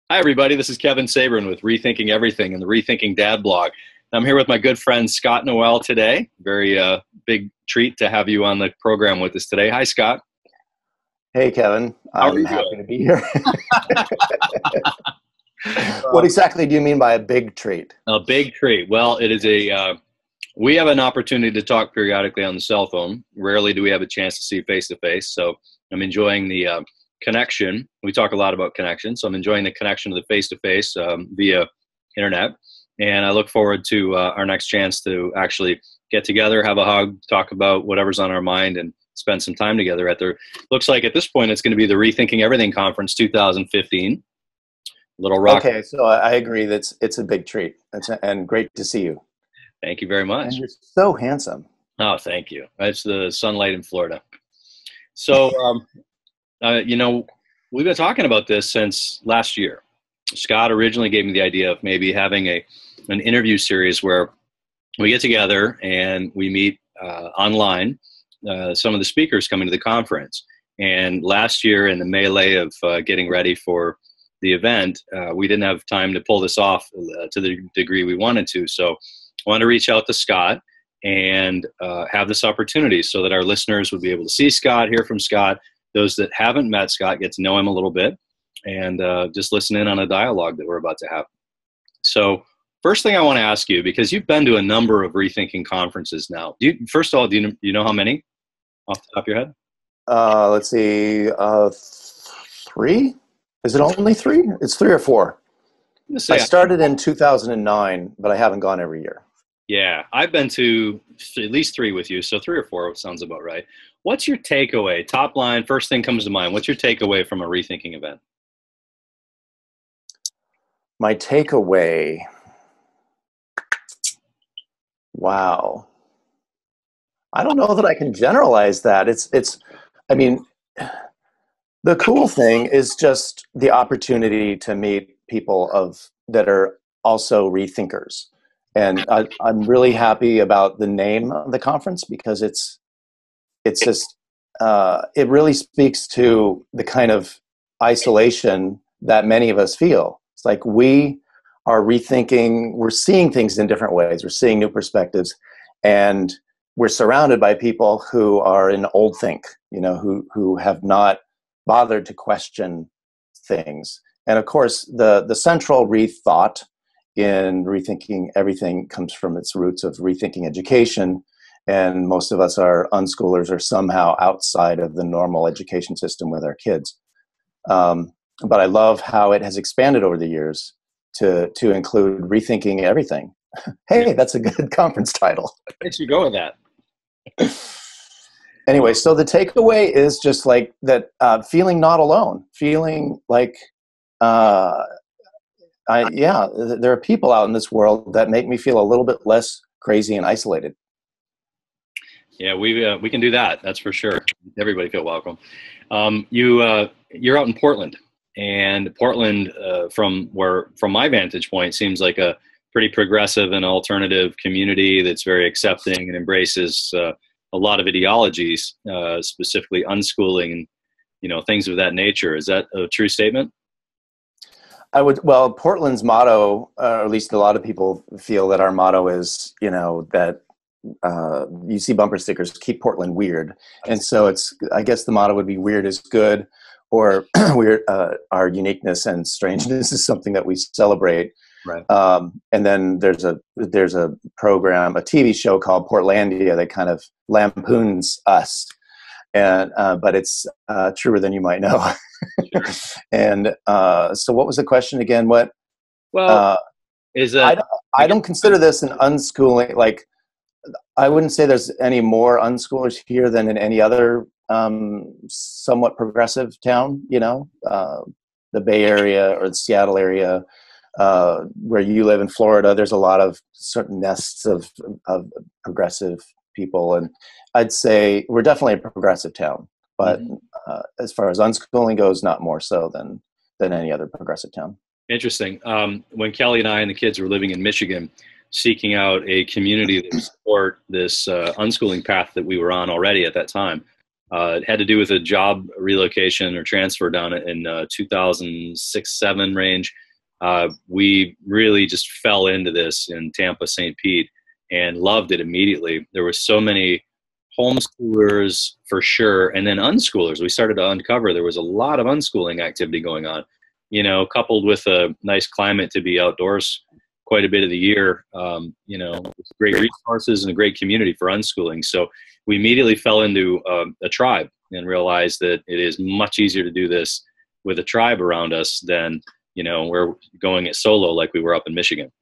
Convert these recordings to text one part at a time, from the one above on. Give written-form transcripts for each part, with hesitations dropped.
Hi, everybody. This is Kevin Sabourin with Rethinking Everything and the Rethinking Dad blog. I'm here with my good friend Scott Noelle today. Very big treat to have you on the program with us today. Hi, Scott. Hey, Kevin. How are I'm you happy doing? to be here. What exactly do you mean by a big treat? A big treat. Well, it is we have an opportunity to talk periodically on the cell phone. Rarely do we have a chance to see face to face. So I'm enjoying the connection. We talk a lot about connection. So I'm enjoying the connection of the face to face via internet. And I look forward to our next chance to actually get together, have a hug, talk about whatever's on our mind, and spend some time together at the, looks like at this point it's going to be the Rethinking Everything Conference 2015. Little Rock. Okay, so I agree that it's a big treat. And great to see you. Thank you very And much. you're so handsome. Oh, thank you. It's the sunlight in Florida. So, we've been talking about this since last year. Scott originally gave me the idea of maybe having an interview series where we get together and we meet online some of the speakers coming to the conference. And last year, in the melee of getting ready for the event, we didn't have time to pull this off to the degree we wanted to. So I wanted to reach out to Scott and have this opportunity so that our listeners would be able to see Scott, hear from Scott. Those that haven't met Scott get to know him a little bit and just listen in on a dialogue that we're about to have. So first thing I want to ask you, because you've been to a number of Rethinking conferences now. First of all, do you know how many off the top of your head? Let's see, three? Is it only three? It's three or four. I started in 2009, but I haven't gone every year. Yeah, I've been to at least three with you, so three or four sounds about right. What's your takeaway? Top line, first thing comes to mind. What's your takeaway from a Rethinking event? My takeaway, wow. I don't know that I can generalize that. I mean, the cool thing is just the opportunity to meet people that are also rethinkers. And I'm really happy about the name of the conference because it really speaks to the kind of isolation that many of us feel. It's like we are rethinking, we're seeing things in different ways, we're seeing new perspectives, and we're surrounded by people who are in old think, who have not bothered to question things. And of course, the central rethought in Rethinking Everything comes from its roots of rethinking education. And most of us are unschoolers or somehow outside of the normal education system with our kids. But I love how it has expanded over the years to include Rethinking Everything. Hey, that's a good conference title. Thanks, you go with that. Anyway, so the takeaway is just like that, feeling not alone, feeling like, there are people out in this world that make me feel a little bit less crazy and isolated. Yeah, we can do that. That's for sure. Everybody feel welcome. You're out in Portland, and Portland, from my vantage point, seems like a pretty progressive and alternative community that's very accepting and embraces a lot of ideologies, specifically unschooling and things of that nature. Is that a true statement? Well, Portland's motto, or at least a lot of people feel that our motto is, that you see bumper stickers, keep Portland weird. And so I guess the motto would be weird is good, or weird, our uniqueness and strangeness is something that we celebrate. Right. And then there's a program, a TV show called Portlandia that kind of lampoons us. And but it's truer than you might know. Sure. And so what was the question again? What? Well, I don't consider this an unschooling. Like, I wouldn't say there's any more unschoolers here than in any other somewhat progressive town. The Bay Area or the Seattle area, where you live in Florida. There's a lot of certain nests of progressive people, and I'd say we're definitely a progressive town. But as far as unschooling goes, not more so than any other progressive town. Interesting. When Kelly and I and the kids were living in Michigan, seeking out a community that would support this unschooling path that we were on already at that time, It had to do with a job relocation or transfer down in 2006-7 range. We really just fell into this in Tampa, St. Pete, and loved it immediately. There were so many homeschoolers for sure, and then unschoolers. We started to uncover there was a lot of unschooling activity going on, coupled with a nice climate to be outdoors quite a bit of the year. Great resources and a great community for unschooling. So we immediately fell into a tribe and realized that it is much easier to do this with a tribe around us than, we're going it solo like we were up in Michigan.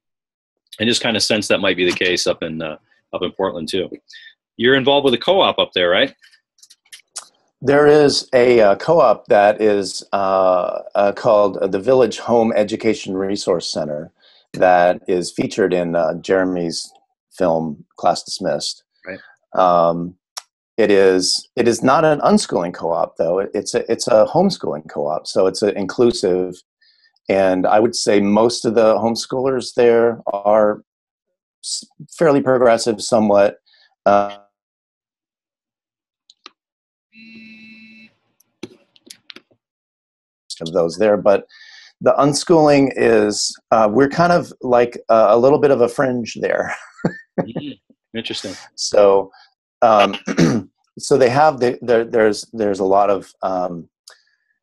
And just kind of sensed that might be the case up in Portland too. You're involved with a co-op up there, right? There is a co-op that is called the Village Home Education Resource Center that is featured in Jeremy's film Class Dismissed. Right. It is not an unschooling co-op though. It's a homeschooling co-op, so it's inclusive. And I would say most of the homeschoolers there are fairly progressive, somewhat. Of those there, but the unschooling is we're kind of like a little bit of a fringe there. Interesting. So so they have there's a lot of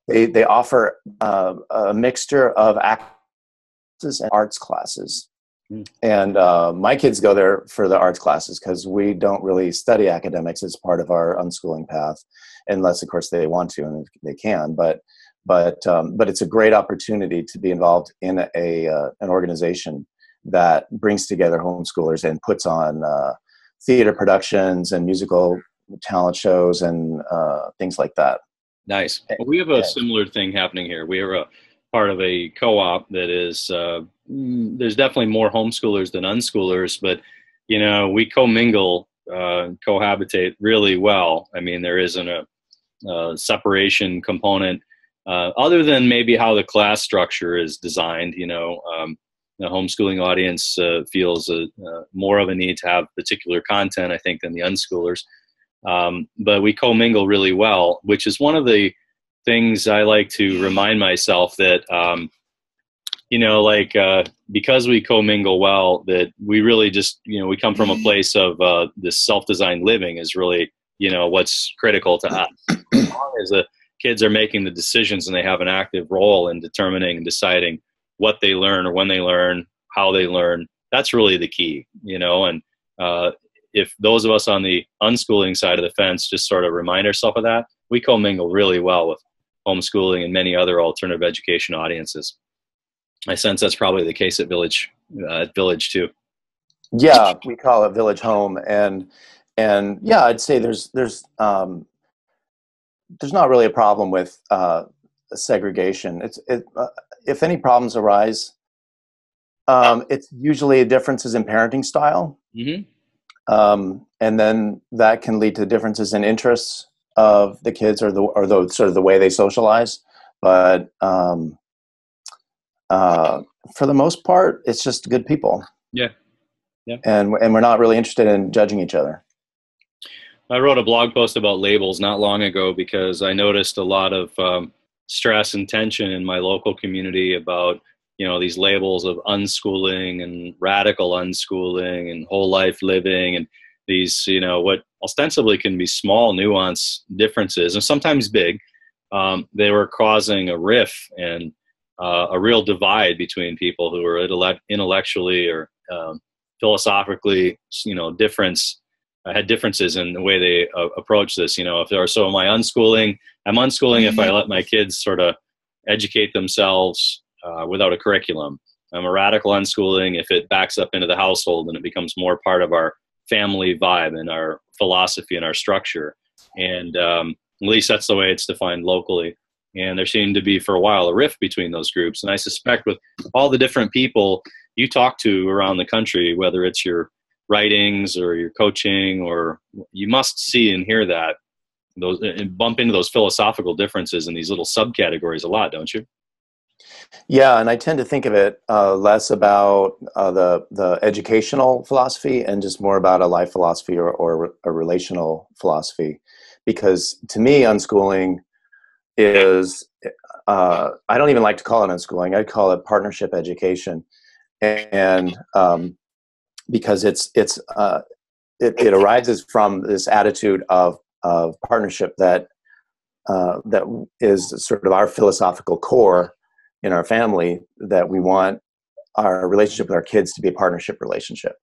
they offer a mixture of acts and arts classes. And my kids go there for the arts classes because we don't really study academics as part of our unschooling path, unless of course they want to and they can. But it's a great opportunity to be involved in an organization that brings together homeschoolers and puts on theater productions and musical talent shows and things like that. Nice. Well, we have a similar thing happening here. We are a part of a co-op that is there's definitely more homeschoolers than unschoolers, but we commingle, cohabitate really well. I mean, there isn't a separation component. Other than maybe how the class structure is designed, the homeschooling audience feels more of a need to have particular content, I think, than the unschoolers. But we commingle really well, which is one of the things I like to remind myself that, because we commingle well, that we really just, we come from a place of this self-designed living is really, what's critical to us. As long as the kids are making the decisions and they have an active role in determining and deciding what they learn or when they learn, how they learn, that's really the key, and if those of us on the unschooling side of the fence just sort of remind ourselves of that, we commingle really well with homeschooling and many other alternative education audiences. I sense that's probably the case at Village too. Yeah, we call it Village Home, and yeah, I'd say there's not really a problem with segregation. If any problems arise, it's usually differences in parenting style. Mm-hmm. And then that can lead to differences in interests of the kids or the sort of the way they socialize. But for the most part, it's just good people. Yeah. And we're not really interested in judging each other. I wrote a blog post about labels not long ago because I noticed a lot of stress and tension in my local community about these labels of unschooling and radical unschooling and whole life living and these, what ostensibly can be small nuance differences and sometimes big. They were causing a rift and a real divide between people who were intellectually or philosophically, had differences in the way they approach this. If there are, so am I unschooling? I'm unschooling if I let my kids sort of educate themselves without a curriculum. I'm a radical unschooling if it backs up into the household and it becomes more part of our family vibe and our philosophy and our structure. And at least that's the way it's defined locally. And there seemed to be for a while a rift between those groups. And I suspect with all the different people you talk to around the country, whether it's your writings or your coaching, or you must see and hear that those and bump into those philosophical differences in these little subcategories a lot, don't you? Yeah, and I tend to think of it less about the educational philosophy and just more about a life philosophy or a relational philosophy, because to me, unschooling is, I don't even like to call it unschooling. I'd call it partnership education. And because it arises from this attitude of partnership that is sort of our philosophical core in our family, that we want our relationship with our kids to be a partnership relationship.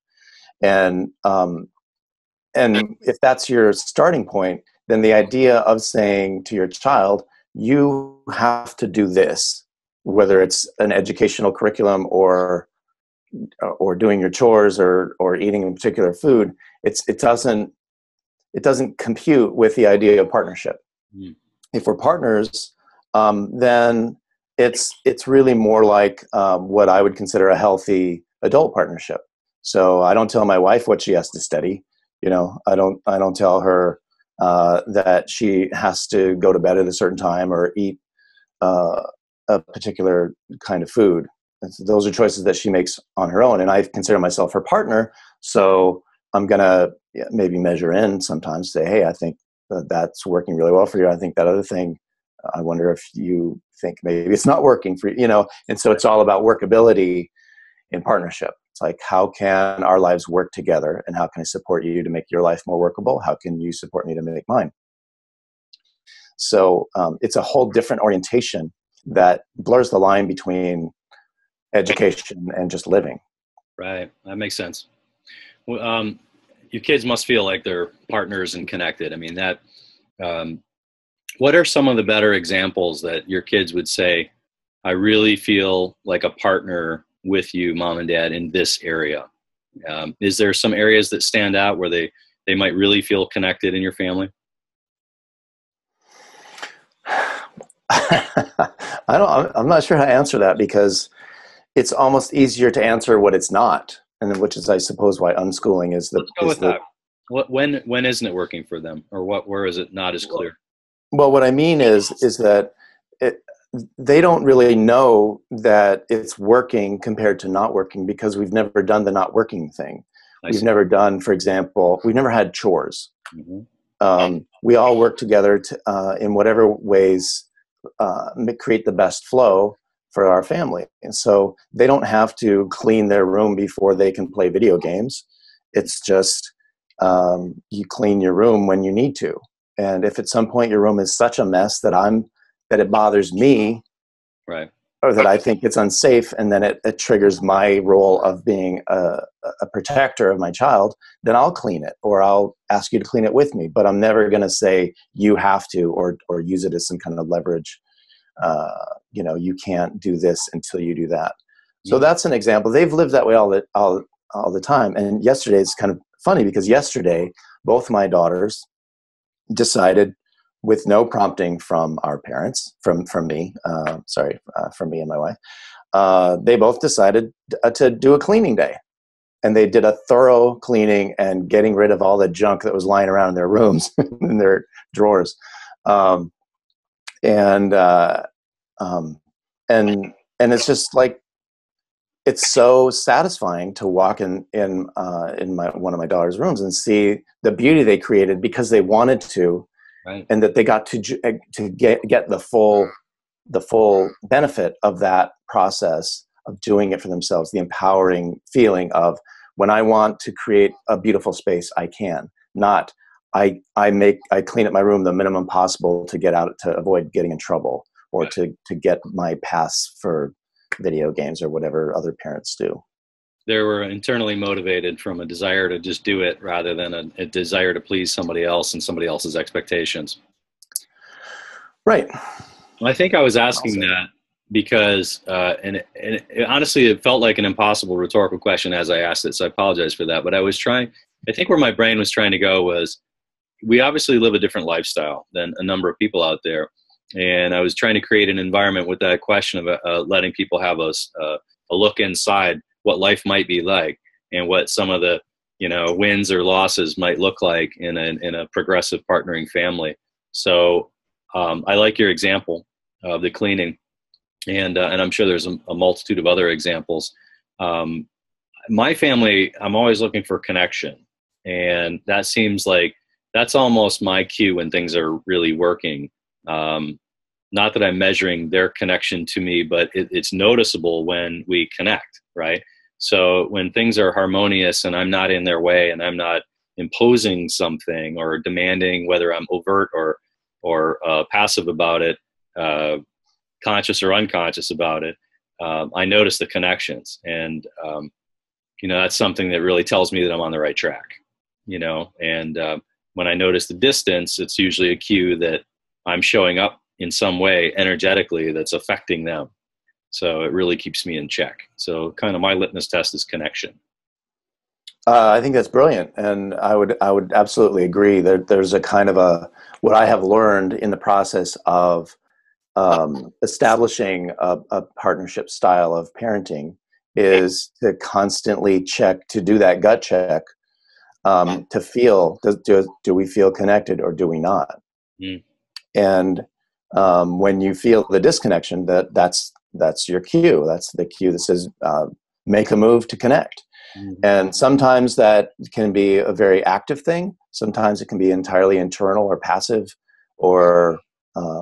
And if that's your starting point, then the idea of saying to your child, you have to do this, whether it's an educational curriculum or doing your chores or eating a particular food, it doesn't compute with the idea of partnership. Mm. If we're partners, then it's really more like what I would consider a healthy adult partnership. So I don't tell my wife what she has to study. I don't tell her that she has to go to bed at a certain time or eat a particular kind of food. And so those are choices that she makes on her own. And I consider myself her partner. So I'm going to maybe measure in sometimes, say, hey, I think that's working really well for you. I think that other thing, I wonder if you think maybe it's not working for you, and so it's all about workability in partnership. It's like, how can our lives work together, and how can I support you to make your life more workable? How can you support me to make mine? So it's a whole different orientation that blurs the line between education and just living. Right. That makes sense. Well, your kids must feel like they're partners and connected. I mean, what are some of the better examples that your kids would say, I really feel like a partner with you, Mom and Dad, in this area? Is there some areas that stand out where they might really feel connected in your family? I'm not sure how to answer that, because it's almost easier to answer what it's not, and which is, I suppose, why unschooling is the. Let's go with that. When isn't it working for them, or where is it not as clear? Well, what I mean is that they don't really know that it's working compared to not working, because we've never done the not working thing. We've never done, for example, we've never had chores. Mm-hmm. We all work together in whatever ways create the best flow for our family. And so they don't have to clean their room before they can play video games. It's just you clean your room when you need to. And if at some point your room is such a mess that it bothers me, right, or that I think it's unsafe, and then it triggers my role of being a protector of my child, then I'll clean it, or I'll ask you to clean it with me. But I'm never going to say you have to, or use it as some kind of leverage. You can't do this until you do that. So that's an example. They've lived that way all the time. And yesterday, it's kind of funny, because yesterday both my daughters decided, with no prompting from our parents, from me, from me and my wife, they both decided to do a cleaning day. And they did a thorough cleaning and getting rid of all the junk that was lying around in their rooms, in their drawers. And it's just like, it's so satisfying to walk in one of my daughter's rooms and see the beauty they created because they wanted to, right. And that they got to get the full benefit of that process of doing it for themselves. The empowering feeling of, when I want to create a beautiful space, I can. Not I clean up my room the minimum possible to get out, to avoid getting in trouble, or right. to get my pass for video games or whatever other parents do. They were internally motivated from a desire to just do it, rather than a desire to please somebody else and somebody else's expectations. Right. I think I was asking that because, honestly, it felt like an impossible rhetorical question as I asked it, so I apologize for that. But I think where my brain was trying to go was, we obviously live a different lifestyle than a number of people out there. And I was trying to create an environment with that question of letting people have a look inside what life might be like, and what some of the wins or losses might look like in a progressive partnering family. So I like your example of the cleaning, and I'm sure there's a multitude of other examples. My family, I'm always looking for connection, and that seems like that's almost my cue when things are really working. Not that I'm measuring their connection to me, but it's noticeable when we connect, right? So when things are harmonious and I'm not in their way and I'm not imposing something or demanding, whether I'm overt or passive about it, conscious or unconscious about it, I notice the connections, and that's something that really tells me that I'm on the right track. And when I notice the distance, it's usually a cue that I'm showing up in some way energetically that's affecting them. So it really keeps me in check. So kind of my litmus test is connection. I think that's brilliant, and I would absolutely agree. There's a kind of what I have learned in the process of establishing a partnership style of parenting is to constantly check, to do that gut check, to feel, do we feel connected or do we not? Mm. And when you feel the disconnection, that's your cue. That's the cue that says, make a move to connect. Mm-hmm. And sometimes that can be a very active thing. Sometimes it can be entirely internal or passive, or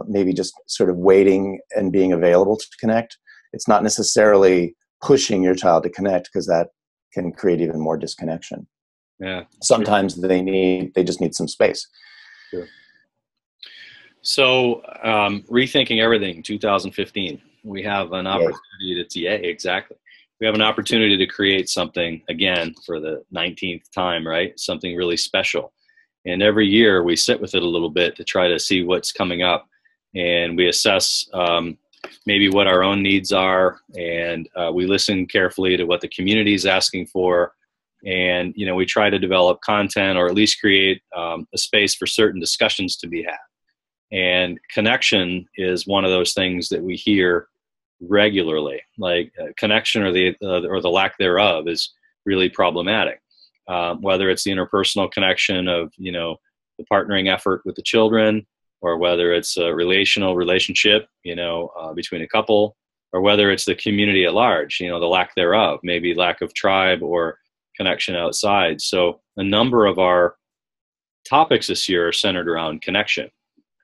maybe just sort of waiting and being available to connect. It's not necessarily pushing your child to connect, because that can create even more disconnection. Yeah. Sometimes they just need some space. Sure. So, Rethinking Everything 2015, we have an opportunity exactly. We have an opportunity to create something again for the 19th time, right? Something really special. And every year we sit with it a little bit to try to see what's coming up. And we assess maybe what our own needs are. And we listen carefully to what the community is asking for. And, we try to develop content, or at least create a space for certain discussions to be had. And connection is one of those things that we hear regularly. Like connection or the lack thereof is really problematic. Whether it's the interpersonal connection of the partnering effort with the children, or whether it's a relationship between a couple, or whether it's the community at large, the lack thereof, maybe lack of tribe or connection outside. So a number of our topics this year are centered around connection.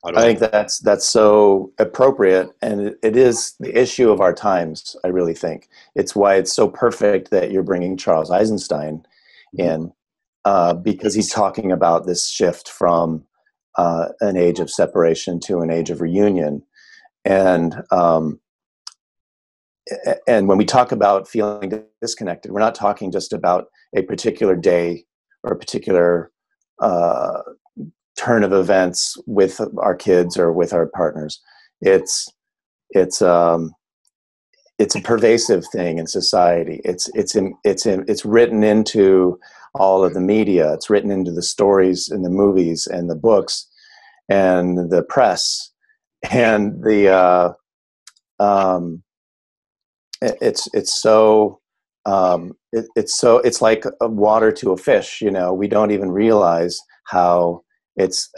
I think that's so appropriate, and it is the issue of our times. I really think it's why it's so perfect that you're bringing Charles Eisenstein in, because he's talking about this shift from an age of separation to an age of reunion, and when we talk about feeling disconnected, we're not talking just about a particular day or a particular turn of events with our kids or with our partners. It's a pervasive thing in society. It's written into all of the media. It's written into the stories and the movies and the books and the press, and it's like water to a fish. We don't even realize how it's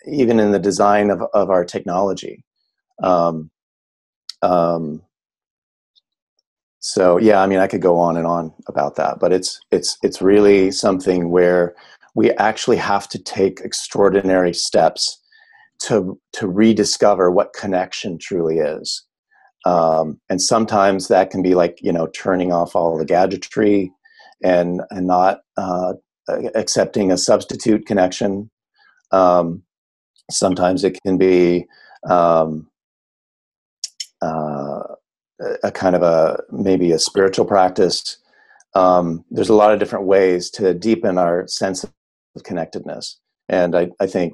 even in the design of our technology. So yeah, I mean, I could go on and on about that, but it's really something where we actually have to take extraordinary steps to rediscover what connection truly is. And sometimes that can be like, turning off all the gadgetry and not accepting a substitute connection. Sometimes it can be a kind of maybe a spiritual practice. There's a lot of different ways to deepen our sense of connectedness. And I think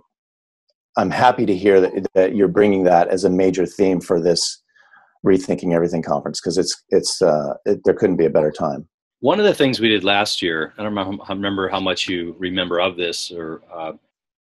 I'm happy to hear that you're bringing that as a major theme for this Rethinking Everything conference, because there couldn't be a better time. One of the things we did last year, I don't remember how much you remember of this or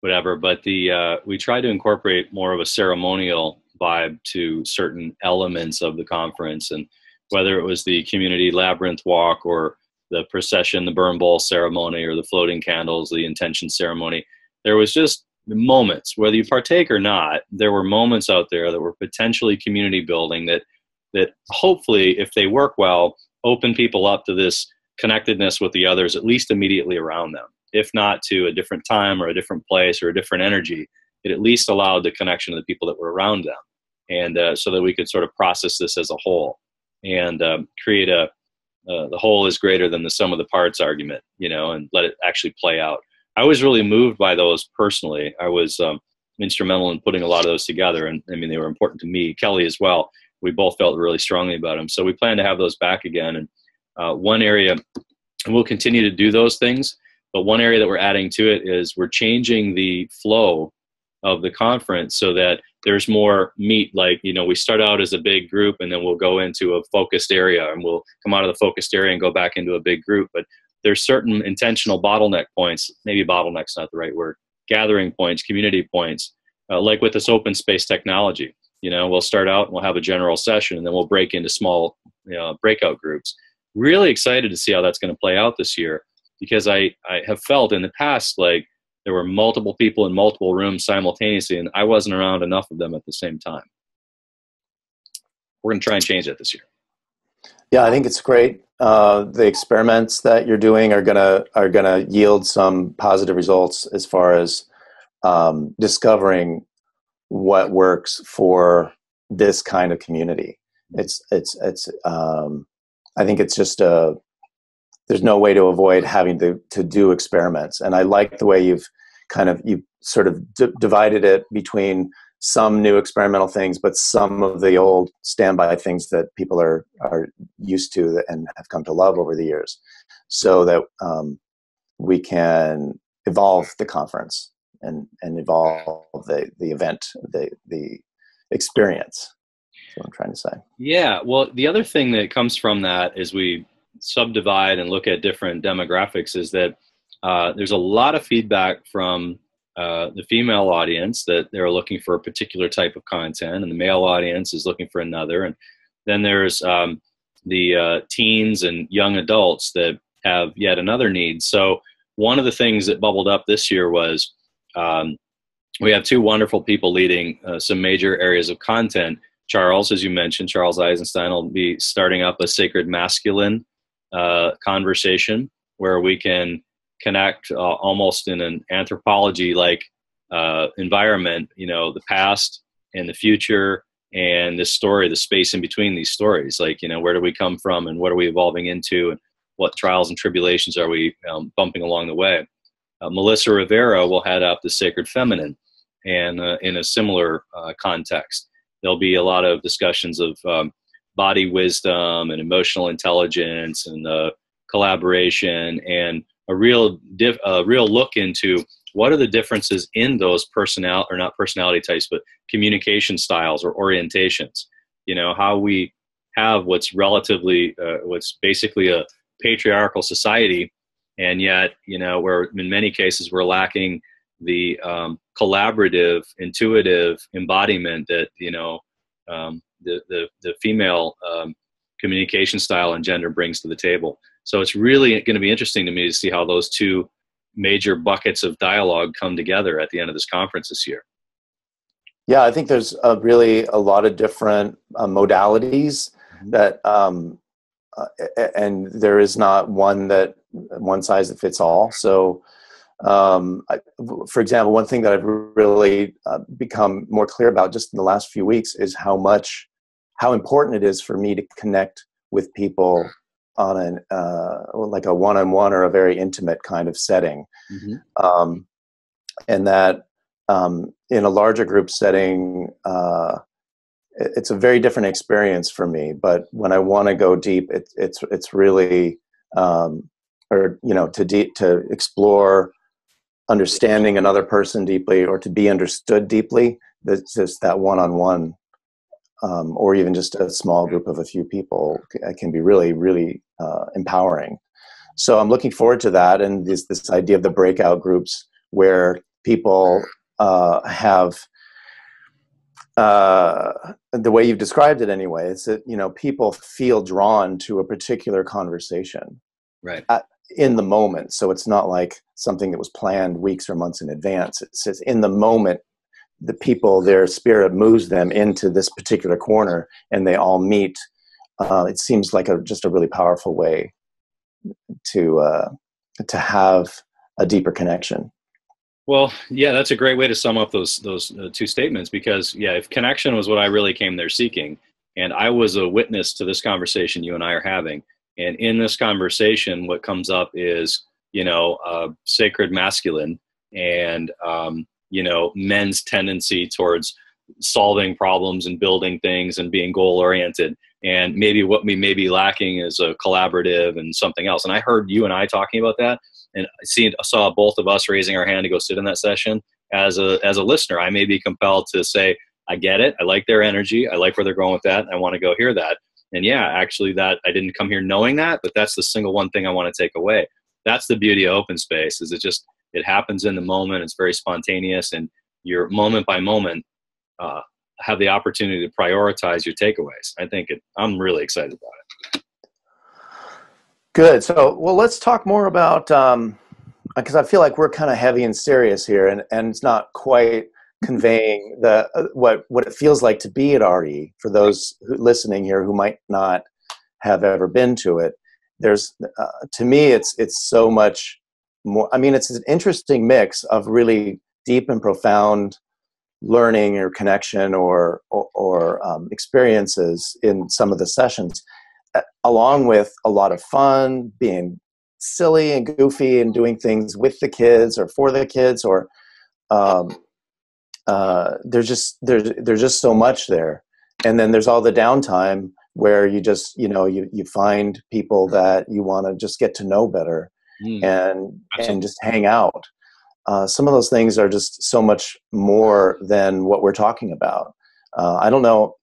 whatever, but we tried to incorporate more of a ceremonial vibe to certain elements of the conference, and whether it was the community labyrinth walk or the procession, the burn bowl ceremony, or the floating candles, the intention ceremony, there was just moments, whether you partake or not, there were moments out there that were potentially community building that hopefully, if they work well, open people up to this connectedness with the others, at least immediately around them. if not to a different time or a different place or a different energy, it at least allowed the connection of the people that were around them. And so that we could sort of process this as a whole and create the whole is greater than the sum of the parts argument, and let it actually play out. I was really moved by those personally. I was instrumental in putting a lot of those together. And I mean, they were important to me, Kelly as well. We both felt really strongly about them. So we plan to have those back again. And one area, and we'll continue to do those things, but one area that we're adding to it is we're changing the flow of the conference so that there's more meat. Like, we start out as a big group and then we'll go into a focused area and we'll come out of the focused area and go back into a big group. But there's certain intentional bottleneck points, maybe bottleneck's not the right word, gathering points, community points, like with this open space technology. We'll start out and we'll have a general session and then we'll break into small breakout groups. Really excited to see how that's going to play out this year, because I have felt in the past like there were multiple people in multiple rooms simultaneously, and I wasn't around enough of them at the same time. We're going to try and change that this year. Yeah, I think it's great. The experiments that you're doing are gonna yield some positive results as far as discovering what works for this kind of community. I think it's just there's no way to avoid having to do experiments. And I like the way you've sort of divided it between some new experimental things, but some of the old standby things that people are used to and have come to love over the years, so that we can evolve the conference and evolve the event, the experience. That's what I'm trying to say. Yeah. Well, the other thing that comes from that as we subdivide and look at different demographics is that there's a lot of feedback from the female audience that they're looking for a particular type of content, and the male audience is looking for another. And then there's the teens and young adults that have yet another need. So one of the things that bubbled up this year was we have two wonderful people leading some major areas of content. Charles, as you mentioned, Charles Eisenstein will be starting up a sacred masculine conversation where we can connect almost in an anthropology-like environment, the past and the future and this story, the space in between these stories. Like, where do we come from and what are we evolving into, and what trials and tribulations are we bumping along the way? Melissa Rivera will head up the Sacred Feminine, and in a similar context. There'll be a lot of discussions of body wisdom and emotional intelligence and collaboration, and a real look into what are the differences in those not personality types, but communication styles or orientations. How we have what's basically a patriarchal society, and yet, where in many cases we're lacking the collaborative, intuitive embodiment that, the female communication style and gender brings to the table. So it's really going to be interesting to me to see how those two major buckets of dialogue come together at the end of this conference this year. Yeah, I think there's really a lot of different modalities that, and there is not one size that fits all. So, for example, one thing that I've really become more clear about just in the last few weeks is how important it is for me to connect with people on like a one-on-one or a very intimate kind of setting. And that in a larger group setting, it's a very different experience for me. But when I want to go deep, it's really, to explore understanding another person deeply, or to be understood deeply. That's just that one-on-one, or even just a small group of a few people can be really, really empowering. So I'm looking forward to that. And this idea of the breakout groups where people have, the way you've described it anyway, is that, people feel drawn to a particular conversation. Right. In the moment. So it's not like something that was planned weeks or months in advance. It says in the moment, the people, their spirit moves them into this particular corner and they all meet. It seems like just a really powerful way to have a deeper connection. Well, yeah, that's a great way to sum up those two statements, because yeah, if connection was what I really came there seeking, and I was a witness to this conversation you and I are having, and in this conversation, what comes up is, sacred masculine and men's tendency towards solving problems and building things and being goal oriented, and maybe what we may be lacking is a collaborative and something else. And I heard you and I talking about that, and saw both of us raising our hand to go sit in that session. As a listener, I may be compelled to say, I get it. I like their energy. I like where they're going with that. I want to go hear that. And yeah, actually, that I didn't come here knowing that, but that's the single one thing I want to take away. That's the beauty of open space, is it happens in the moment. It's very spontaneous, and you're moment by moment have the opportunity to prioritize your takeaways. I'm really excited about it. Good. So, well, let's talk more about, because I feel like we're kind of heavy and serious here, and it's not quite conveying what it feels like to be at RE for those listening here who might not have ever been to it. There's, to me, it's so much more. I mean, it's an interesting mix of really deep and profound learning or connection or experiences in some of the sessions, along with a lot of fun, being silly and goofy and doing things with the kids or for the kids, or there's just so much there. And then there's all the downtime where you just, you find people that you want to just get to know better and just hang out. Some of those things are just so much more than what we're talking about. I don't know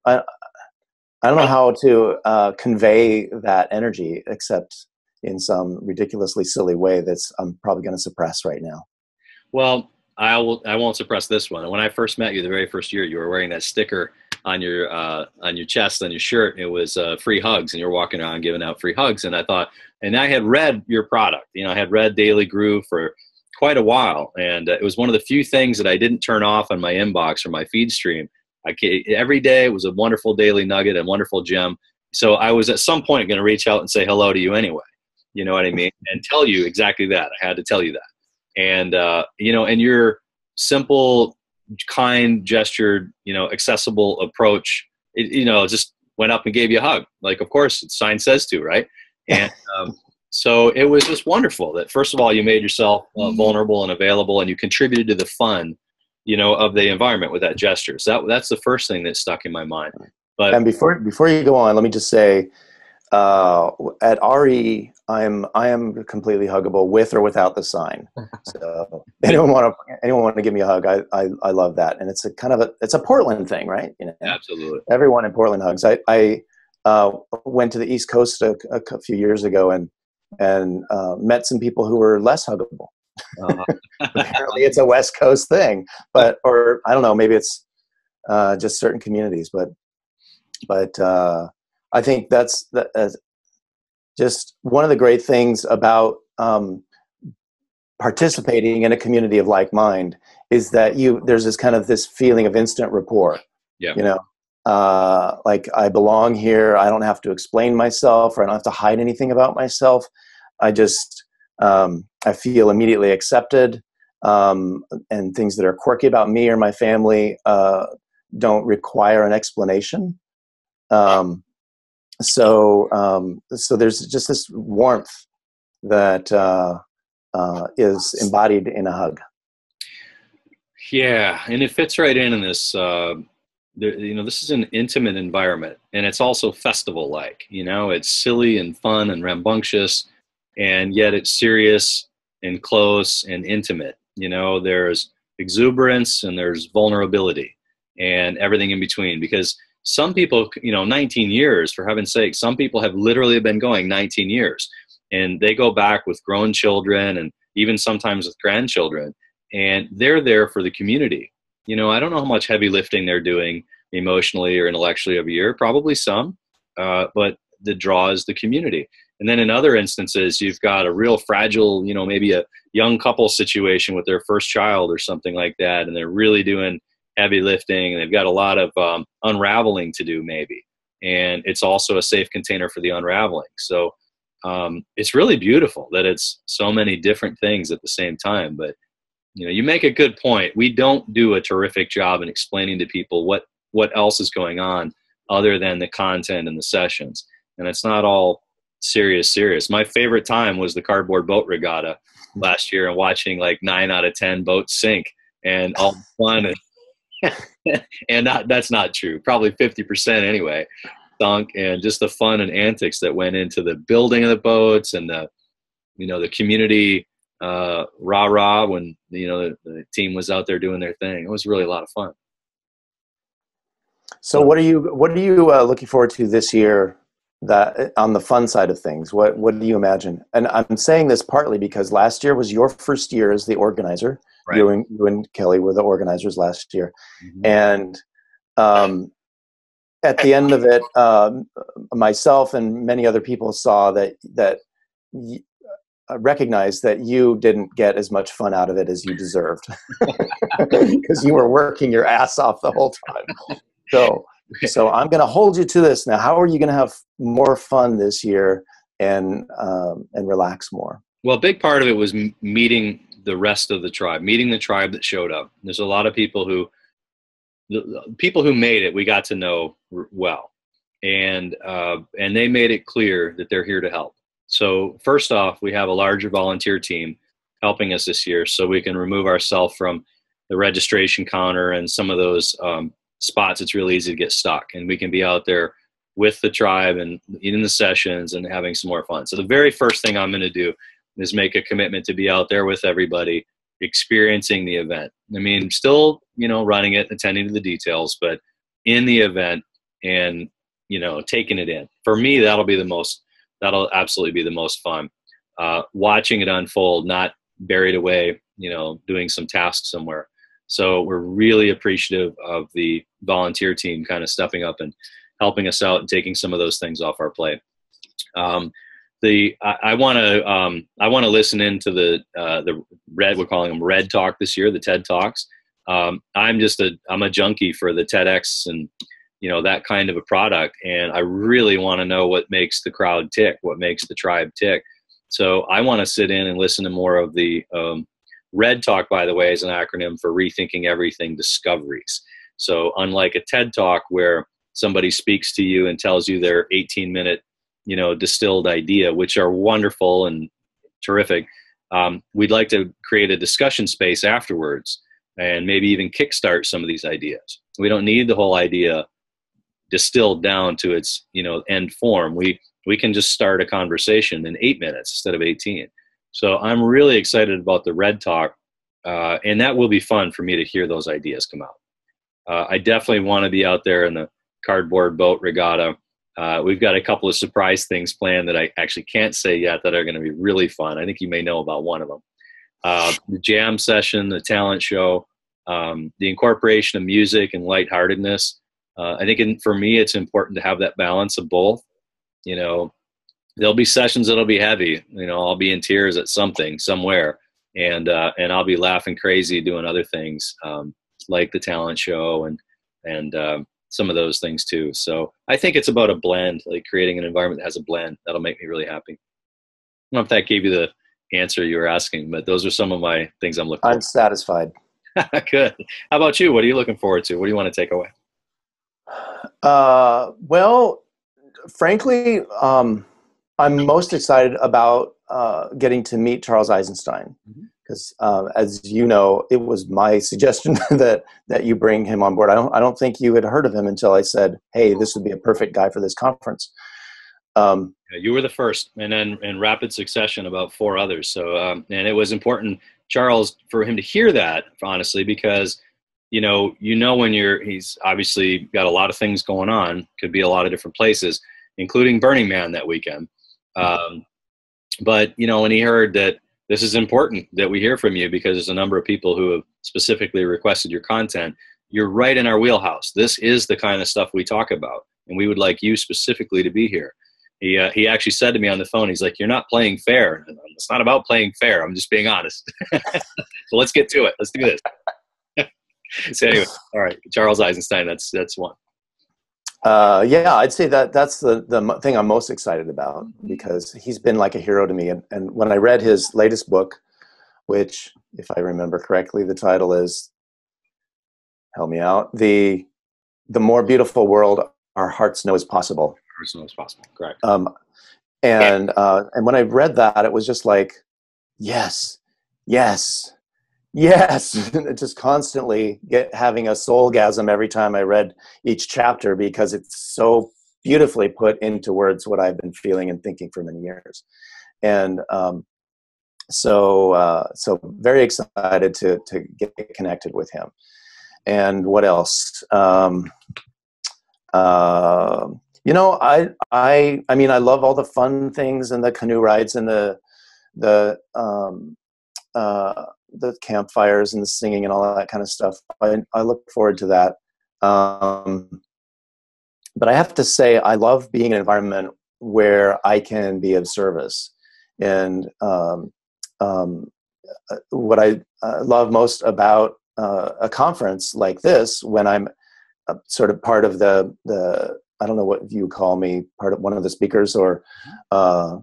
how to convey that energy except in some ridiculously silly way that's I'm probably going to suppress right now. Well, I won't suppress this one. When I first met you the very first year, you were wearing that sticker on your chest, on your shirt. It was free hugs, and you're walking around giving out free hugs. And I thought, and I had read your product. I had read Daily Groove for quite a while, and it was one of the few things that I didn't turn off on my inbox or my feed stream. Every day it was a wonderful daily nugget, a wonderful gem. So I was at some point going to reach out and say hello to you anyway. You know what I mean? And tell you exactly that. I had to tell you that. And, and your simple, kind gestured, accessible approach, just went up and gave you a hug. Like, of course, the sign says to, right? And so it was just wonderful that, first of all, you made yourself vulnerable and available, and you contributed to the fun, of the environment with that gesture. So that's the first thing that stuck in my mind. But and before you go on, let me just say, at RE, I am completely huggable with or without the sign. So anyone want to give me a hug? I love that, and it's a Portland thing, right? Absolutely. Everyone in Portland hugs. I went to the East Coast a few years ago and met some people who were less huggable. Apparently, it's a West Coast thing, or I don't know, maybe it's just certain communities, but I think that's just one of the great things about participating in a community of like mind is that there's this feeling of instant rapport. Yeah. Like I belong here. I don't have to explain myself, or I don't have to hide anything about myself. I just I feel immediately accepted, and things that are quirky about me or my family don't require an explanation. So there's just this warmth that is embodied in a hug. Yeah, and it fits right in this. This is an intimate environment, and it's also festival-like. It's silly and fun and rambunctious, and yet it's serious and close and intimate. There's exuberance and there's vulnerability and everything in between, because some people, 19 years, for heaven's sake, some people have literally been going 19 years, and they go back with grown children and even sometimes with grandchildren, and they're there for the community. I don't know how much heavy lifting they're doing emotionally or intellectually every year, probably some, but the draw is the community. And then in other instances, you've got a real fragile, maybe a young couple situation with their first child or something like that, and they're really doing heavy lifting, and they've got a lot of unraveling to do maybe. And it's also a safe container for the unraveling. So it's really beautiful that it's so many different things at the same time. But you make a good point. We don't do a terrific job in explaining to people what else is going on other than the content and the sessions. And it's not all serious. My favorite time was the cardboard boat regatta last year and watching like 9 out of 10 boats sink and all the fun. And that's not true. Probably 50% anyway, sunk, and just the fun and antics that went into the building of the boats and the community rah-rah when the team was out there doing their thing. It was really a lot of fun. So what are you looking forward to this year, that on the fun side of things? What do you imagine? And I'm saying this partly because last year was your first year as the organizer. Right. You and Kelly were the organizers last year. Mm-hmm. And at the end of it, myself and many other people saw that recognized that you didn't get as much fun out of it as you deserved because you were working your ass off the whole time. So I'm going to hold you to this now. How are you going to have more fun this year and relax more? Well, a big part of it was meeting the rest of the tribe, meeting the tribe that showed up. There's a lot of people who made it, we got to know well, and they made it clear that they're here to help. So first off, we have a larger volunteer team helping us this year, so we can remove ourselves from the registration counter and some of those spots. It's really easy to get stuck, and we can be out there with the tribe and in the sessions and having some more fun. So the very first thing I'm going to do is make a commitment to be out there with everybody, experiencing the event. I mean, still, running it, attending to the details, but in the event and, taking it in. For me, that'll absolutely be the most fun. Watching it unfold, not buried away, doing some task somewhere. So we're really appreciative of the volunteer team kind of stepping up and helping us out and taking some of those things off our plate. I want to listen into the we're calling them Red Talk this year, the TED Talks. I'm a junkie for the TEDx and that kind of a product, and I really want to know what makes the crowd tick, what makes the tribe tick. So I want to sit in and listen to more of the Red Talk, by the way, is an acronym for Rethinking Everything Discoveries. So unlike a TED Talk where somebody speaks to you and tells you their 18-minute distilled idea, which are wonderful and terrific, we'd like to create a discussion space afterwards and maybe even kickstart some of these ideas. We don't need the whole idea distilled down to its end form. We can just start a conversation in 8 minutes instead of 18. So I'm really excited about the Red Talk, and that will be fun for me to hear those ideas come out. I definitely want to be out there in the cardboard boat regatta. We've got a couple of surprise things planned that I actually can't say yet that are going to be really fun. I think you may know about one of them. The jam session, the talent show, the incorporation of music and lightheartedness. I think for me, it's important to have that balance of both. There'll be sessions that'll be heavy. I'll be in tears at something, somewhere, and I'll be laughing crazy doing other things like the talent show and some of those things too. So I think it's about a blend, like creating an environment that has a blend. That'll make me really happy. I don't know if that gave you the answer you were asking, but those are some of my things I'm looking for. I'm satisfied. Good. How about you? What are you looking forward to? What do you want to take away? Well, frankly, I'm most excited about getting to meet Charles Eisenstein. Mm-hmm. Because as you know, it was my suggestion that you bring him on board. I don't think you had heard of him until I said, "Hey, this would be a perfect guy for this conference." You were the first, and then in rapid succession, about 4 others. So, and it was important, Charles, for him to hear that, honestly, because when he's obviously got a lot of things going on, could be a lot of different places, including Burning Man that weekend. But when he heard that. This is important that we hear from you because there's a number of people who have specifically requested your content. You're right in our wheelhouse. This is the kind of stuff we talk about, and we would like you specifically to be here. He actually said to me on the phone, he's like, "You're not playing fair." It's not about playing fair. I'm just being honest. So let's get to it. Let's do this. So anyway, all right, Charles Eisenstein. That's one. Yeah, I'd say that that's the thing I'm most excited about, because he's been like a hero to me. And when I read his latest book, which, if I remember correctly, the title is, help me out, the more beautiful world our hearts know is possible. Personal as possible. Correct. Um, and when I read that, it was just like, yes, yes, yes. Just constantly having a soulgasm every time I read each chapter, because it's so beautifully put into words what I've been feeling and thinking for many years. And so very excited to get connected with him. And what else? You know, I mean, I love all the fun things and the canoe rides and the uh, the campfires and the singing and all that kind of stuff. I look forward to that. But I have to say, I love being in an environment where I can be of service. And what I love most about a conference like this, when I'm sort of part of the I don't know what you call me, part of one of the speakers, or but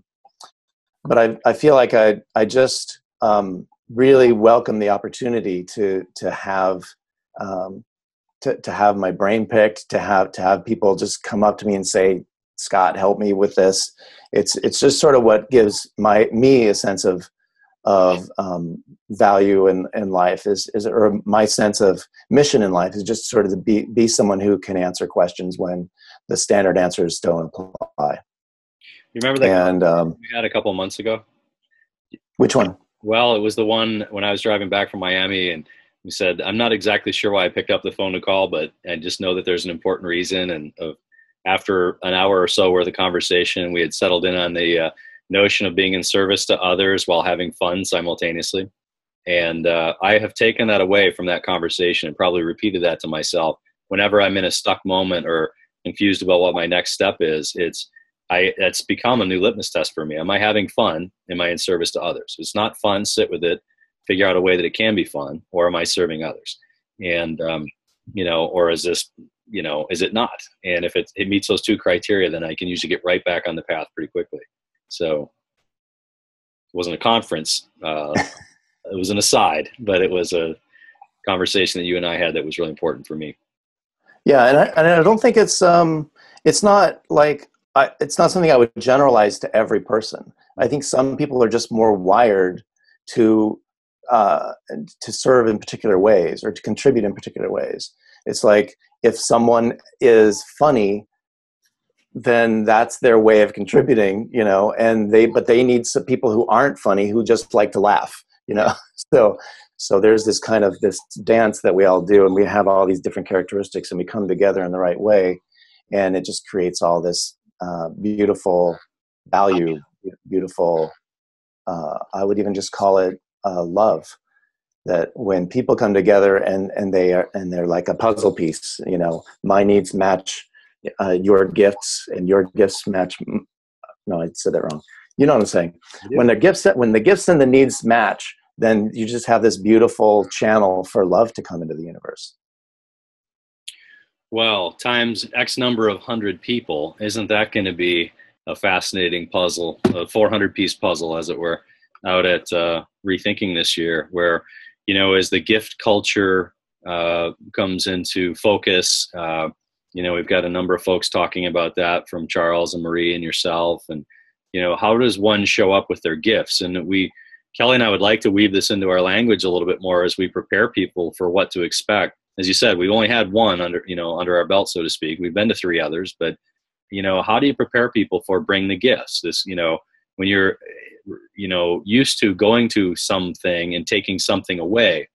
I feel like I just really welcome the opportunity to have um, to have my brain picked, to have people just come up to me and say, Scott, help me with this. It's just sort of what gives me a sense of value in life, is or my sense of mission in life is just sort of to be someone who can answer questions when the standard answers don't apply. You remember that And conversation we had a couple of months ago? which one? Well, it was the one when I was driving back from Miami, and we said, I'm not exactly sure why I picked up the phone to call, but I just know that there's an important reason. And after an hour or so worth of conversation, we had settled in on the notion of being in service to others while having fun simultaneously. And I have taken that away from that conversation and probably repeated that to myself whenever I'm in a stuck moment or confused about what my next step is. That's become a new litmus test for me. Am I having fun? Am I in service to others? If it's not fun, sit with it, figure out a way that it can be fun, or am I serving others? And or is this, is it not? And if it meets those two criteria, then I can usually get right back on the path pretty quickly. So it wasn't a conference. It was an aside, but it was a conversation that you and I had that was really important for me. Yeah, and I don't think it's not like it's not something I would generalize to every person. I think some people are just more wired to to serve in particular ways or to contribute in particular ways. It's like if someone is funny, then that's their way of contributing, and they need some people who aren't funny, who just like to laugh. So there's this kind of this dance that we all do, and we have all these different characteristics, and we come together in the right way, and it just creates all this beautiful value, beautiful, I would even just call it love, that when people come together and they're like a puzzle piece, my needs match your gifts, and your gifts match. No, I said that wrong. You know what I'm saying? When the gifts and the needs match, then you just have this beautiful channel for love to come into the universe. Well, times X number of 100 people, isn't that going to be a fascinating puzzle, a 400-piece puzzle, as it were, out at Rethinking this year, where, as the gift culture comes into focus, we've got a number of folks talking about that, from Charles and Marie and yourself, and, how does one show up with their gifts? And Kelly and I would like to weave this into our language a little bit more as we prepare people for what to expect. As you said, we've only had one under our belt, so to speak. We've been to 3 others, but how do you prepare people for bring the gifts? This, when you're, used to going to something and taking something away,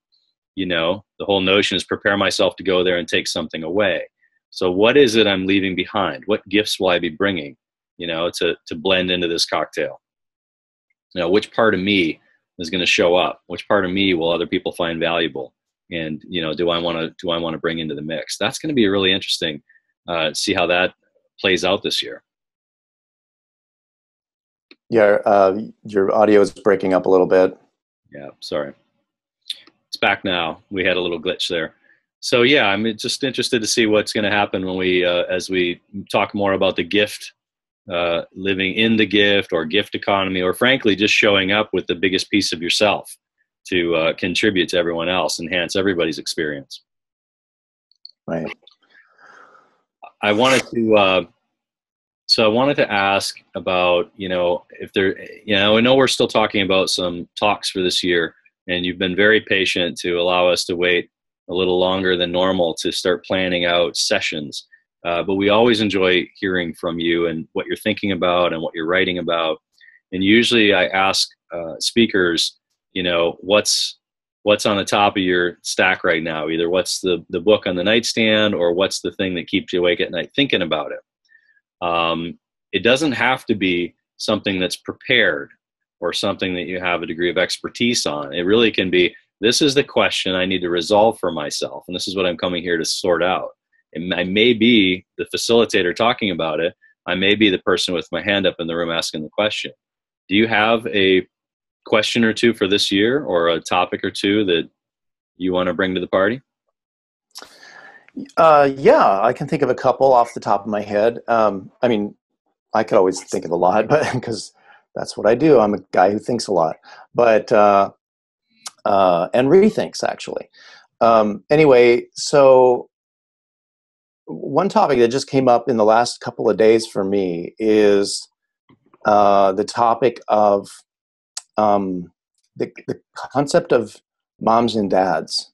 the whole notion is prepare myself to go there and take something away. So what is it I'm leaving behind? What gifts will I be bringing, to blend into this cocktail? Which part of me is going to show up? Which part of me will other people find valuable? And do I want to bring into the mix? That's going to be really interesting. See how that plays out this year. Yeah, your audio is breaking up a little bit. Yeah, sorry. It's back now. We had a little glitch there. So yeah, I'm just interested to see what's going to happen when we, as we talk more about the gift, living in the gift or gift economy, or frankly, just showing up with the biggest piece of yourself to contribute to everyone else, enhance everybody's experience. Right. I wanted to, so I wanted to ask about, if there, I know we're still talking about some talks for this year, and you've been very patient to allow us to wait a little longer than normal to start planning out sessions. But we always enjoy hearing from you and what you're thinking about and what you're writing about. And usually I ask speakers, what's on the top of your stack right now? Either what's the book on the nightstand, or what's the thing that keeps you awake at night thinking about it. It doesn't have to be something that's prepared or something that you have a degree of expertise on. It really can be, this is the question I need to resolve for myself, and this is what I'm coming here to sort out. And I may be the facilitator talking about it. I may be the person with my hand up in the room asking the question. Do you have a question or two for this year, or a topic or two that you want to bring to the party? Yeah, I can think of a couple off the top of my head. I mean, I could always think of a lot, but because that's what I do. I'm a guy who thinks a lot, but and rethinks actually. Anyway, so one topic that just came up in the last couple of days for me is the topic of the concept of moms and dads.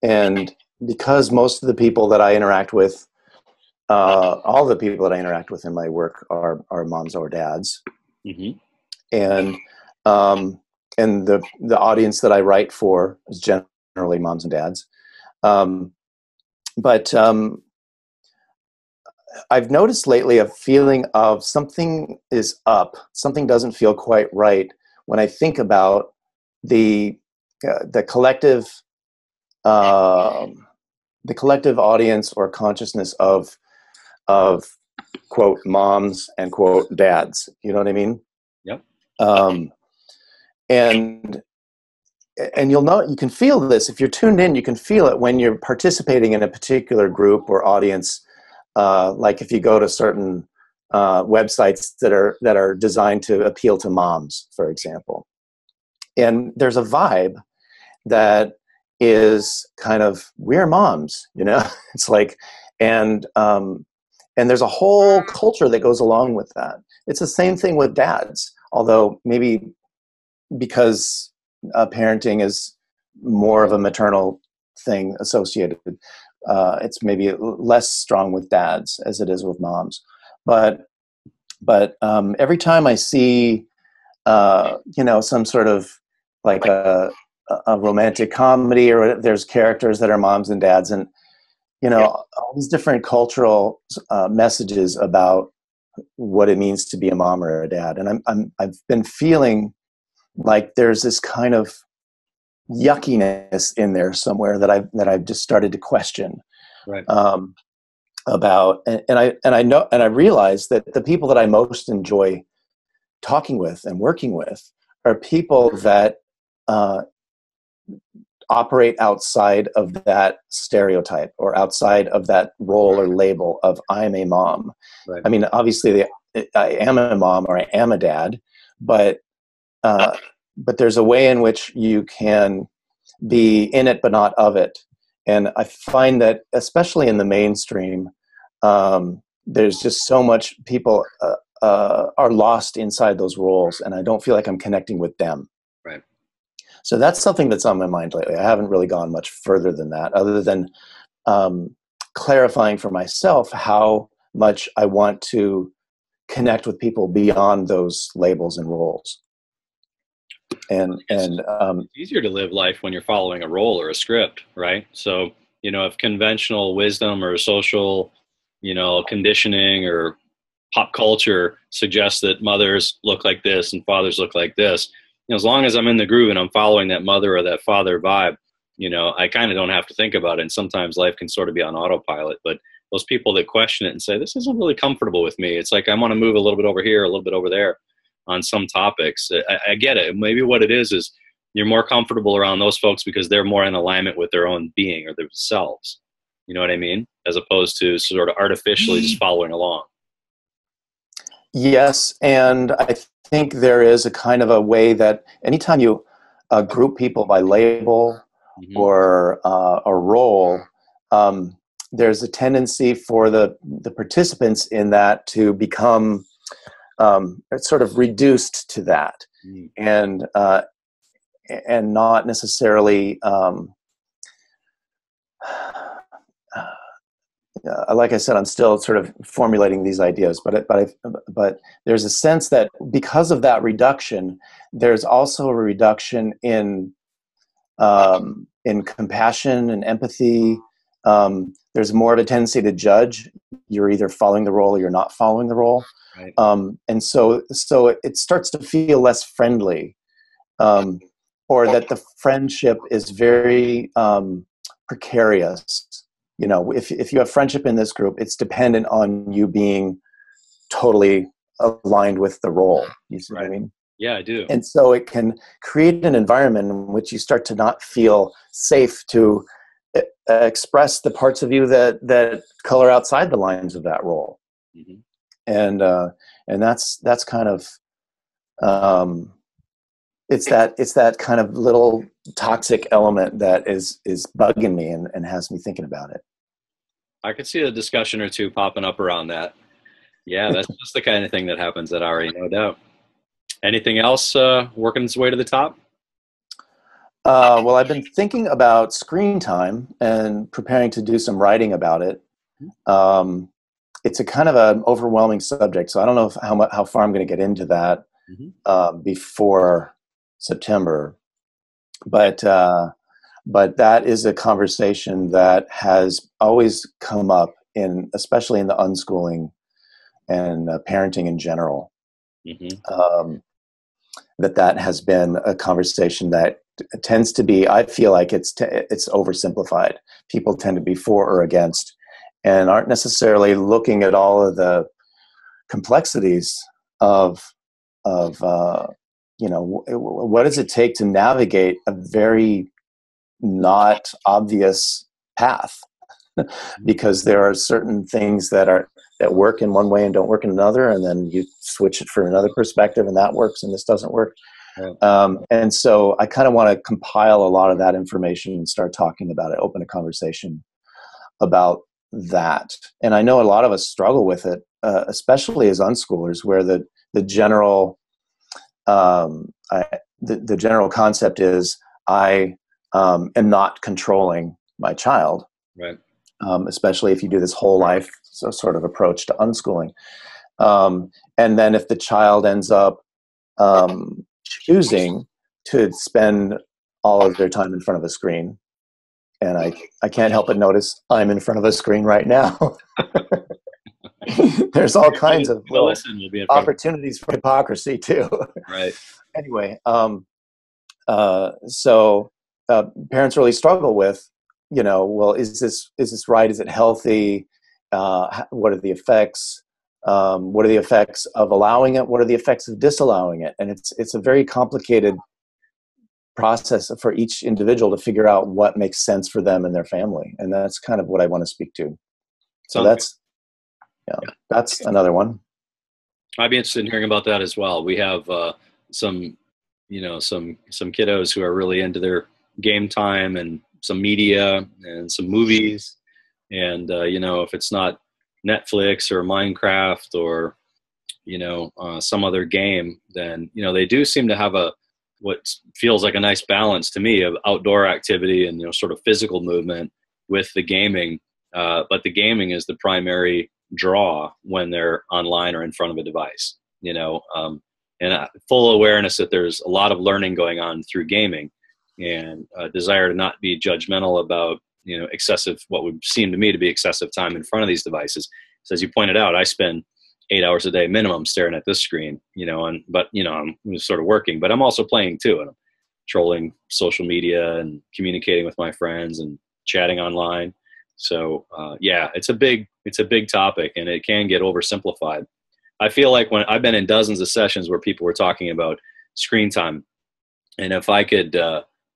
And because most of the people that I interact with, all the people that I interact with in my work are moms or dads, Mm-hmm. and the audience that I write for is generally moms and dads. But I've noticed lately a feeling of something is up, something doesn't feel quite right when I think about the collective audience or consciousness of quote moms and quote dads. You know what I mean? Yep. And you'll know, you can feel this if you're tuned in. You can feel it when you're participating in a particular group or audience. Like if you go to certain websites that are designed to appeal to moms, for example, and there's a vibe that is kind of, we're moms, it's like, and there's a whole culture that goes along with that. It's the same thing with dads, although maybe because parenting is more of a maternal thing associated, it's maybe less strong with dads as it is with moms. But every time I see some sort of like a romantic comedy, or there's characters that are moms and dads, and all these different cultural messages about what it means to be a mom or a dad, and I've been feeling like there's this kind of yuckiness in there somewhere that I've just started to question. Right. About, and I realize that the people that I most enjoy talking with and working with are people that operate outside of that stereotype, or outside of that role or label of I'm a mom. Right. I mean, obviously I am a mom or I am a dad, but there's a way in which you can be in it but not of it. And I find that especially in the mainstream, there's just so much people are lost inside those roles, and I don't feel like I'm connecting with them. Right. So that's something that's on my mind lately. I haven't really gone much further than that, other than clarifying for myself how much I want to connect with people beyond those labels and roles. And it's easier to live life when you're following a role or a script, right? So, if conventional wisdom or social, conditioning or pop culture suggests that mothers look like this and fathers look like this, as long as I'm in the groove and I'm following that mother or that father vibe, I kind of don't have to think about it. And sometimes life can sort of be on autopilot. But those people that question it and say, this isn't really comfortable with me, it's like I want to move a little bit over here, a little bit over there on some topics. I get it. Maybe what it is you're more comfortable around those folks because they're more in alignment with their own being or themselves. You know what I mean? As opposed to sort of artificially just following along. Yes, and I think there is a kind of a way that anytime you group people by label or a role, there's a tendency for the participants in that to become sort of reduced to that, and not necessarily. Like I said, I'm still sort of formulating these ideas, but there's a sense that because of that reduction, there's also a reduction in compassion and empathy. There's more of a tendency to judge. You're either following the role or you're not following the role, right. And so it starts to feel less friendly, or that the friendship is very precarious. You know, if you have friendship in this group, it's dependent on you being totally aligned with the role. You see what I mean? Yeah, I do. And so it can create an environment in which you start to not feel safe to express the parts of you that color outside the lines of that role. And that's kind of it's that kind of little toxic element that is bugging me and has me thinking about it. I could see a discussion or two popping up around that. Yeah, that's just the kind of thing that happens at RE, no doubt. Anything else working its way to the top? Well, I've been thinking about screen time and preparing to do some writing about it. It's a kind of an overwhelming subject, so I don't know how far I'm going to get into that before September. But that is a conversation that has always come up especially in the unschooling and parenting in general. That has been a conversation that tends to be, I feel like it's oversimplified. People tend to be for or against and aren't necessarily looking at all of the complexities of what does it take to navigate a very not obvious path, because there are certain things that work in one way and don't work in another, and then you switch it for another perspective and that works and this doesn't work. And so I kind of want to compile a lot of that information and start talking about it, open a conversation about that. And I know a lot of us struggle with it, especially as unschoolers, where the general the general concept is I am not controlling my child, right? Especially if you do this whole life sort of approach to unschooling. And then if the child ends up choosing to spend all of their time in front of a screen, and I can't help but notice I'm in front of a screen right now. There's all kinds of opportunities for hypocrisy too. Right. Anyway, so parents really struggle with, well, is this right? Is it healthy? What are the effects? What are the effects of allowing it? What are the effects of disallowing it? And it's a very complicated process for each individual to figure out what makes sense for them and their family. And that's kind of what I want to speak to. So that's another one. I'd be interested in hearing about that as well. We have some kiddos who are really into their game time and some media and some movies. And, if it's not Netflix or Minecraft or, some other game, then, they do seem to have what feels like a nice balance to me of outdoor activity and, sort of physical movement with the gaming. But the gaming is the primary draw when they're online or in front of a device, and full awareness that there's a lot of learning going on through gaming, and a desire to not be judgmental about, excessive, what would seem to me to be excessive time in front of these devices. So as you pointed out, I spend 8 hours a day minimum staring at this screen, but I'm sort of working, but I'm also playing too. And I'm trolling social media and communicating with my friends and chatting online. So it's a big topic, and it can get oversimplified. I feel like when I've been in dozens of sessions where people were talking about screen time, And if I could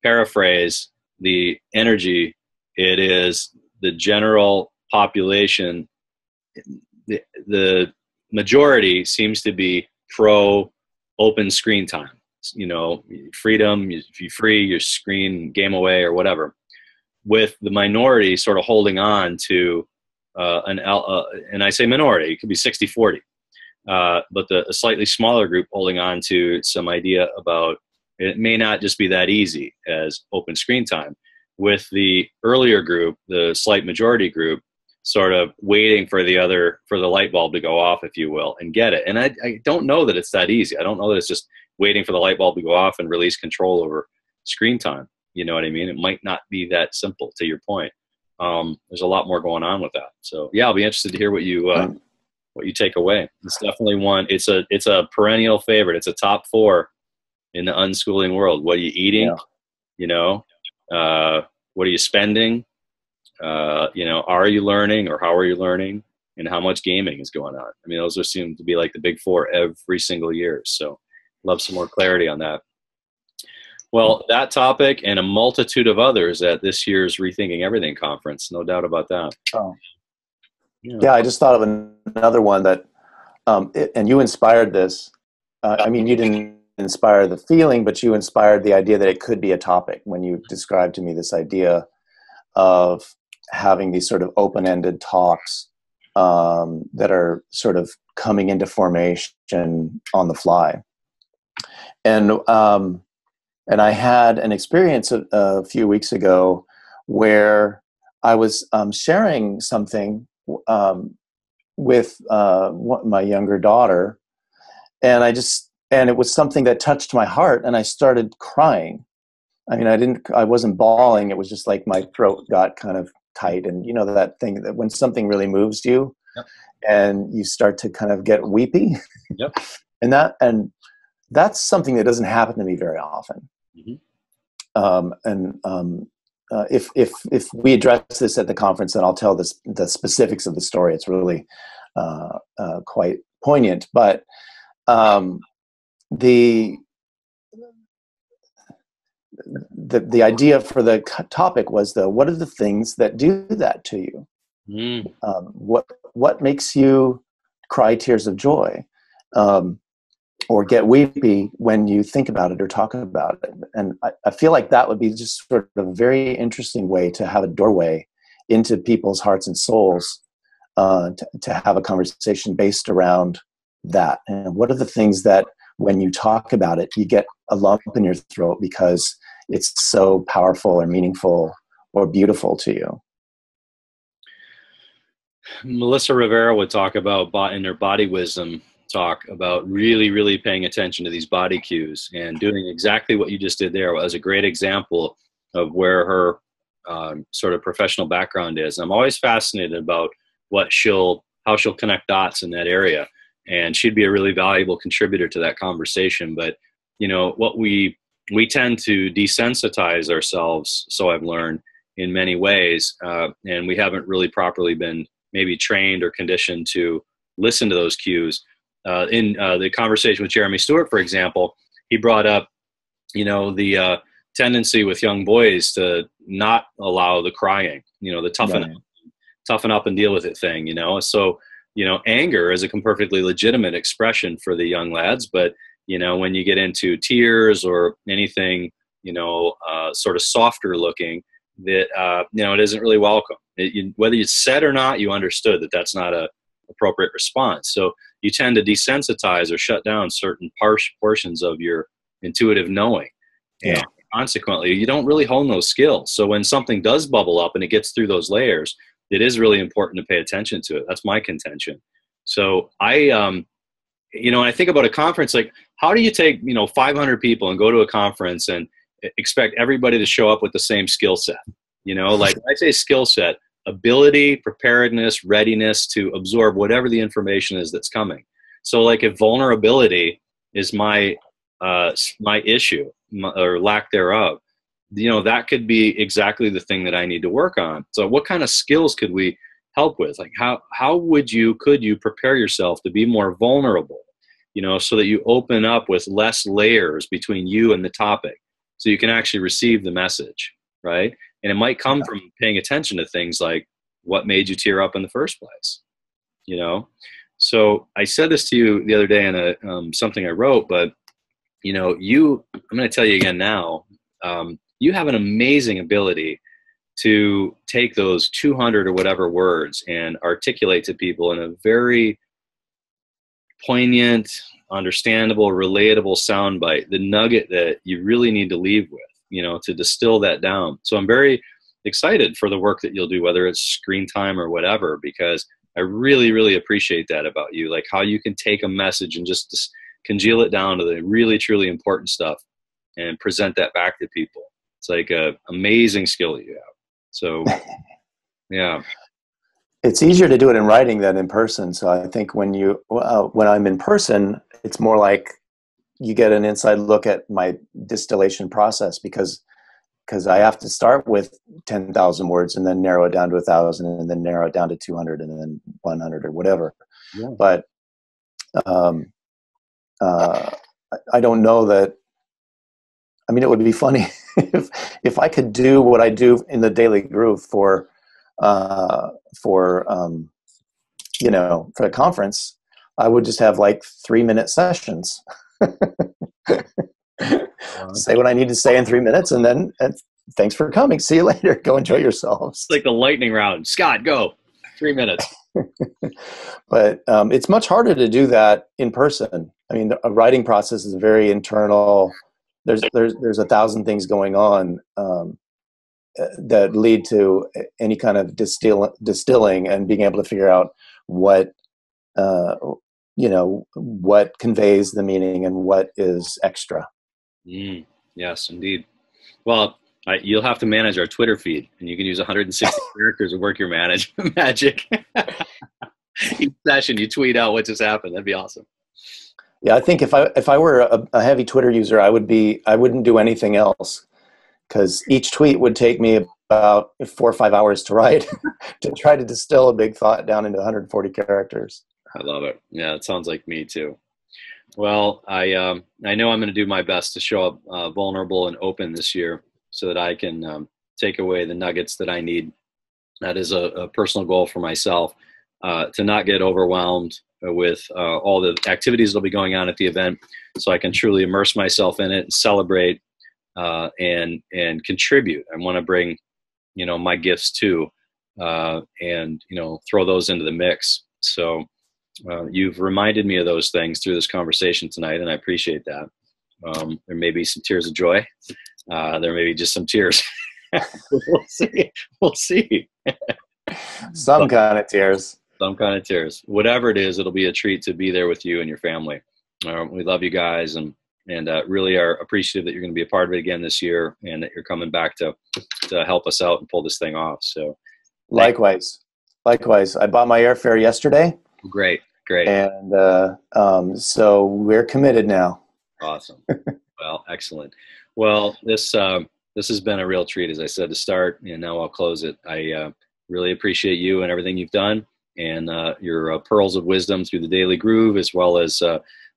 paraphrase the energy, it is the general population, the majority seems to be pro open screen time. You know, freedom, if you free your screen, game away or whatever, with the minority sort of holding on to and I say minority, it could be 60-40, but a slightly smaller group holding on to some idea about it may not just be that easy as open screen time, with the earlier group, the slight majority group, sort of waiting for the light bulb to go off, if you will, and get it. And I don't know that it's that easy. I don't know that it's just waiting for the light bulb to go off and release control over screen time. You know what I mean? It might not be that simple, to your point. There's a lot more going on with that. So yeah, I'll be interested to hear what you take away. It's definitely one. It's a perennial favorite. It's a top 4 in the unschooling world. What are you eating? Yeah. You know, what are you spending? You know, are you learning, or how are you learning, and how much gaming is going on? I mean, those are seem to be like the big 4 every single year. So love some more clarity on that. Well, that topic and a multitude of others at this year's Rethinking Everything conference, no doubt about that. Oh. Yeah, I just thought of another one that, and you inspired this. I mean, you didn't inspire the feeling, but you inspired the idea that it could be a topic when you described to me this idea of having these sort of open-ended talks that are sort of coming into formation on the fly. And I had an experience a few weeks ago where I was sharing something with my younger daughter, and it was something that touched my heart, and I started crying. I mean, I wasn't bawling. It was just like my throat got kind of tight, and you know that thing that when something really moves you, yep, and you start to kind of get weepy. Yep. and that's something that doesn't happen to me very often. Mm-hmm. If we address this at the conference, then I'll tell the specifics of the story. It's really quite poignant. But the idea for the topic was what are the things that do that to you? Mm. What makes you cry tears of joy? Or get weepy when you think about it or talk about it. And I feel like that would be just sort of a very interesting way to have a doorway into people's hearts and souls, to have a conversation based around that. And what are the things that when you talk about it, you get a lump in your throat because it's so powerful or meaningful or beautiful to you? Melissa Rivera would talk about in her Body Wisdom talk about really, really paying attention to these body cues and doing exactly what you just did there as a great example of where her sort of professional background is. I'm always fascinated about how she'll connect dots in that area, and she'd be a really valuable contributor to that conversation. But you know what, we tend to desensitize ourselves, so I've learned, in many ways, and we haven't really properly been maybe trained or conditioned to listen to those cues. In the conversation with Jeremy Stewart, for example, he brought up, you know, the tendency with young boys to not allow the crying, you know, the toughen up and deal with it thing, you know. So, you know, anger is a perfectly legitimate expression for the young lads, but, you know, when you get into tears or anything, you know, sort of softer looking, that, you know, it isn't really welcome. Whether you said or not, you understood that that's not a appropriate response. So you tend to desensitize or shut down certain portions of your intuitive knowing. And yeah, consequently, you don't really hone those skills. So when something does bubble up and it gets through those layers, it is really important to pay attention to it. That's my contention. So you know, when I think about a conference, like, how do you take, you know, 500 people and go to a conference and expect everybody to show up with the same skill set? You know, like when I say skill set, ability, preparedness, readiness to absorb whatever the information is that's coming. So like if vulnerability is my issue or lack thereof, you know, that could be exactly the thing that I need to work on. So what kind of skills could we help with? Like could you prepare yourself to be more vulnerable, you know, so that you open up with less layers between you and the topic? so you can actually receive the message, right? And it might come from paying attention to things like what made you tear up in the first place, you know? So I said this to you the other day in a something I wrote, but I'm going to tell you again now, you have an amazing ability to take those 200 or whatever words and articulate to people in a very poignant, understandable, relatable soundbite, the nugget that you really need to leave with, to distill that down. So I'm very excited for the work that you'll do, whether it's screen time or whatever, because I really, really appreciate that about you, like how you can take a message and just congeal it down to the really, truly important stuff and present that back to people. It's like an amazing skill that you have. So, yeah. It's easier to do it in writing than in person. So I think when I'm in person, it's more like you get an inside look at my distillation process because I have to start with 10,000 words and then narrow it down to 1,000 and then narrow it down to 200 and then 100 or whatever. Yeah. But I don't know that. I mean, it would be funny if I could do what I do in the Daily Groove for a conference. I would just have like 3-minute sessions. Say what I need to say in 3 minutes, and then thanks for coming. See you later. Go enjoy yourselves. It's like the lightning round. Scott, go. 3 minutes. But it's much harder to do that in person. I mean, a writing process is very internal. There's 1,000 things going on that lead to any kind of distilling and being able to figure out what conveys the meaning and what is extra. Yes, indeed. Well, you'll have to manage our Twitter feed, and you can use 160 characters to work your magic. Each session, you tweet out what just happened. That'd be awesome. Yeah, I think if I were a heavy Twitter user, I wouldn't do anything else, because each tweet would take me about 4 or 5 hours to write to try to distill a big thought down into 140 characters. I love it. Yeah, it sounds like me too. Well, I know I'm going to do my best to show up vulnerable and open this year so that I can take away the nuggets that I need. That is a personal goal for myself, to not get overwhelmed with all the activities that will be going on at the event, so I can truly immerse myself in it and celebrate and contribute. I want to bring, my gifts too, and throw those into the mix. So you've reminded me of those things through this conversation tonight, and I appreciate that. There may be some tears of joy. There may be just some tears. We'll see. Some kind of tears. Some kind of tears. Whatever it is, it'll be a treat to be there with you and your family. We love you guys, and really are appreciative that you're going to be a part of it again this year, and that you're coming back to help us out and pull this thing off. So, likewise. I bought my airfare yesterday. Great. And so we're committed now. Awesome. Well, excellent. Well, this has been a real treat, as I said to start, and now I'll close it. I really appreciate you and everything you've done, and your pearls of wisdom through the Daily Groove, as well as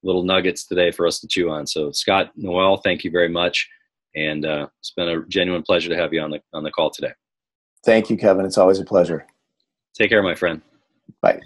little nuggets today for us to chew on. So, Scott Noelle, thank you very much, and it's been a genuine pleasure to have you on the call today. Thank you, Kevin. It's always a pleasure. Take care, my friend. Bye.